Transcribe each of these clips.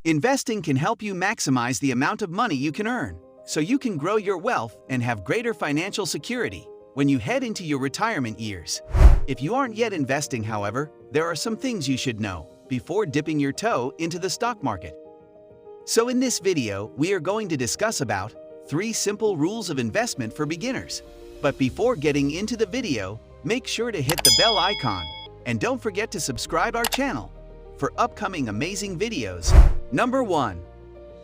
Investing can help you maximize the amount of money you can earn, so you can grow your wealth and have greater financial security when you head into your retirement years. If you aren't yet investing, however, there are some things you should know before dipping your toe into the stock market. So in this video, we are going to discuss about 3 simple rules of investment for beginners. But before getting into the video, make sure to hit the bell icon and don't forget to subscribe our channel for upcoming amazing videos. Number 1.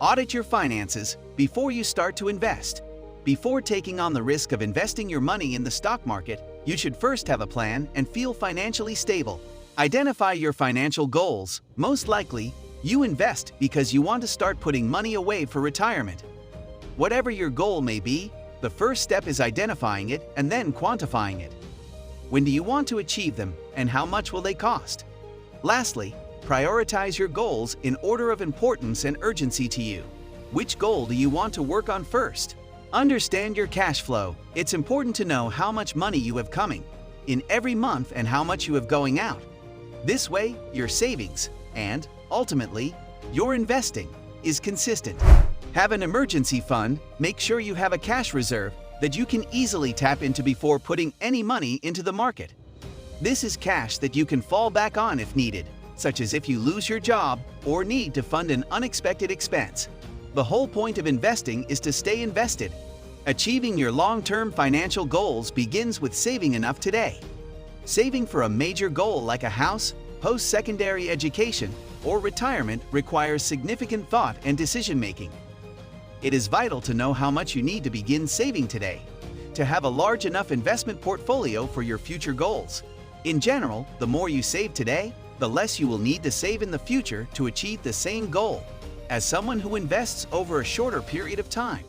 Audit your finances before you start to invest. Before taking on the risk of investing your money in the stock market, you should first have a plan and feel financially stable. Identify your financial goals. Most likely, you invest because you want to start putting money away for retirement. Whatever your goal may be, the first step is identifying it and then quantifying it. When do you want to achieve them, and how much will they cost? Lastly, prioritize your goals in order of importance and urgency to you. Which goal do you want to work on first? Understand your cash flow. It's important to know how much money you have coming in every month and how much you have going out. This way, your savings and, ultimately, your investing is consistent. Have an emergency fund. Make sure you have a cash reserve that you can easily tap into before putting any money into the market. This is cash that you can fall back on if needed, such as if you lose your job or need to fund an unexpected expense. The whole point of investing is to stay invested. Achieving your long-term financial goals begins with saving enough today. Saving for a major goal like a house, post-secondary education, or retirement requires significant thought and decision-making. It is vital to know how much you need to begin saving today to have a large enough investment portfolio for your future goals. In general, the more you save today, the less you will need to save in the future to achieve the same goal as someone who invests over a shorter period of time.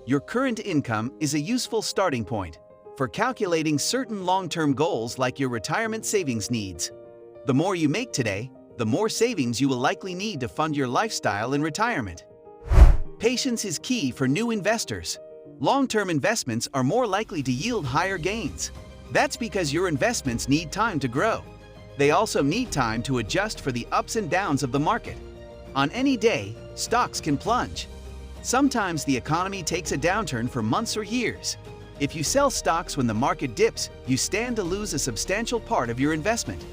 Your current income is a useful starting point for calculating certain long-term goals like your retirement savings needs. The more you make today, the more savings you will likely need to fund your lifestyle in retirement. Patience is key for new investors. Long-term investments are more likely to yield higher gains. That's because your investments need time to grow. They also need time to adjust for the ups and downs of the market. On any day, stocks can plunge. Sometimes the economy takes a downturn for months or years. If you sell stocks when the market dips, you stand to lose a substantial part of your investment.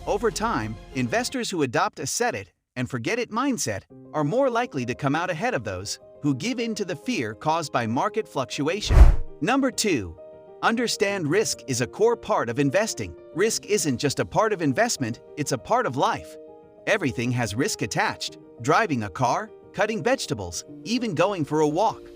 Over time, investors who adopt a set it and forget it mindset are more likely to come out ahead of those who give in to the fear caused by market fluctuation. Number 2. Understand risk is a core part of investing. Risk isn't just a part of investment, it's a part of life. Everything has risk attached. Driving a car, cutting vegetables, even going for a walk.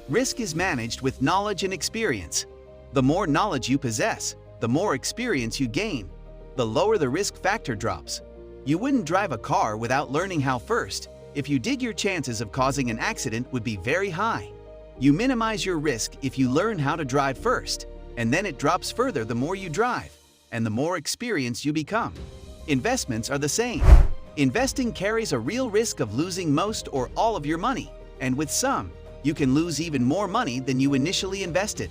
Risk is managed with knowledge and experience. The more knowledge you possess, the more experience you gain, the lower the risk factor drops. You wouldn't drive a car without learning how first. If you did, your chances of causing an accident would be very high. You minimize your risk if you learn how to drive first, and then it drops further the more you drive, and the more experienced you become. Investments are the same. Investing carries a real risk of losing most or all of your money, and with some, you can lose even more money than you initially invested.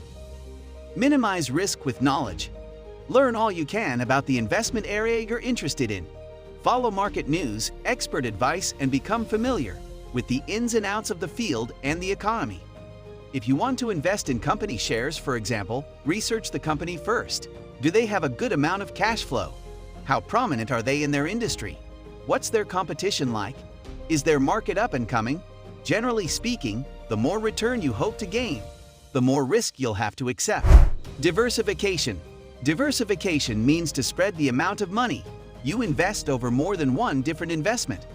Minimize risk with knowledge. Learn all you can about the investment area you're interested in. Follow market news, expert advice, and become familiar with the ins and outs of the field and the economy. If you want to invest in company shares, for example, research the company first. Do they have a good amount of cash flow? How prominent are they in their industry? What's their competition like? Is their market up and coming? Generally speaking, the more return you hope to gain, the more risk you'll have to accept. Diversification. Diversification means to spread the amount of money you invest over more than one different investment.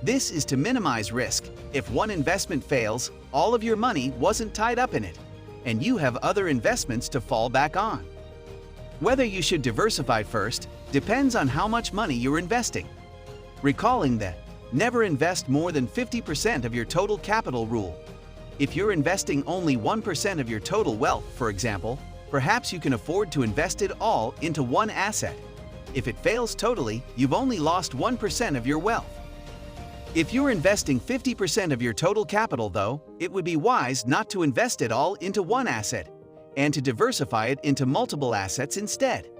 This is to minimize risk. If one investment fails, all of your money wasn't tied up in it, and you have other investments to fall back on. Whether you should diversify first depends on how much money you're investing. Recalling that never invest more than 50% of your total capital rule. If you're investing only 1% of your total wealth, for example, perhaps you can afford to invest it all into one asset. If it fails totally, you've only lost 1% of your wealth. If you're investing 50% of your total capital, though, it would be wise not to invest it all into one asset and to diversify it into multiple assets instead.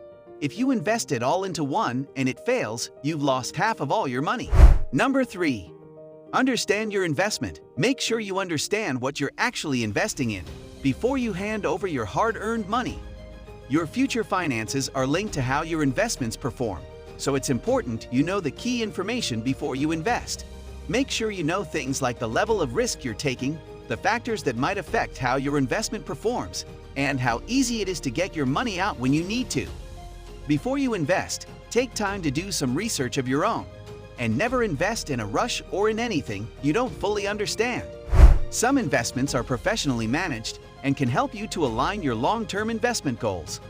If you invest it all into one and it fails, you've lost half of all your money. Number 3. Understand your investment. Make sure you understand what you're actually investing in before you hand over your hard-earned money. Your future finances are linked to how your investments perform, so it's important you know the key information before you invest. Make sure you know things like the level of risk you're taking, the factors that might affect how your investment performs, and how easy it is to get your money out when you need to. Before you invest, take time to do some research of your own, and never invest in a rush or in anything you don't fully understand. Some investments are professionally managed and can help you to align your long-term investment goals.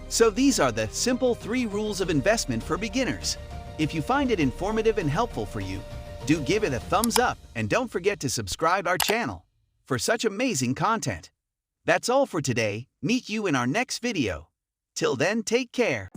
So these are the simple 3 rules of investment for beginners. If you find it informative and helpful for you, do give it a thumbs up and don't forget to subscribe our channel for such amazing content. That's all for today. Meet you in our next video. Till then, take care.